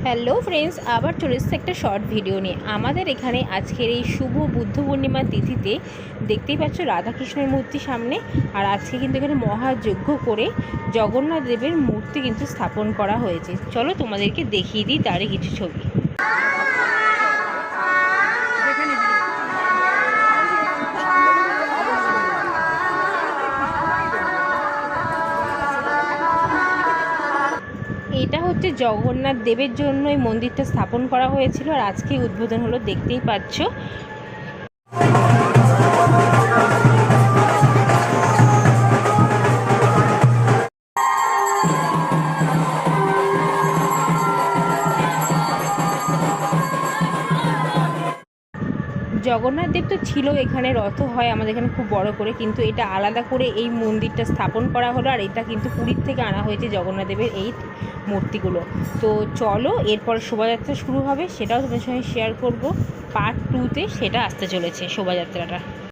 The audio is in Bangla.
হ্যালো ফ্রেন্ডস, আবার চলে এসেছে একটা শর্ট ভিডিও নিয়ে। আমাদের এখানে আজকের এই শুভ বুদ্ধ পূর্ণিমার তিথিতে দেখতেই পাচ্ছ রাধাকৃষ্ণের মূর্তি সামনে। আর আজকে কিন্তু এখানে মহাযজ্ঞ করে জগন্নাথ দেবের মূর্তি কিন্তু স্থাপন করা হয়েছে। চলো তোমাদেরকে দেখিয়ে দিই তারই কিছু ছবি। এটা হচ্ছে জগন্নাথ দেবের জন্য এই মন্দিরটা স্থাপন করা হয়েছিল, আর আজকেই উদ্বোধন হলো, দেখতেই পাচ্ছ। জগন্নাথ দেব তো ছিল এখানে, রথ হয় আমাদের এখানে খুব বড় করে, কিন্তু এটা আলাদা করে এই মন্দিরটা স্থাপন করা হলো। আর এটা কিন্তু পুরীর থেকে আনা হয়েছে জগন্নাথ দেবের এই মূর্তিগুলো। তো চলো এরপর শোভাযাত্রা শুরু হবে, সেটাও তোমার সঙ্গে শেয়ার করব পার্ট 2-তে। সেটা আসতে চলেছে শোভাযাত্রাটা।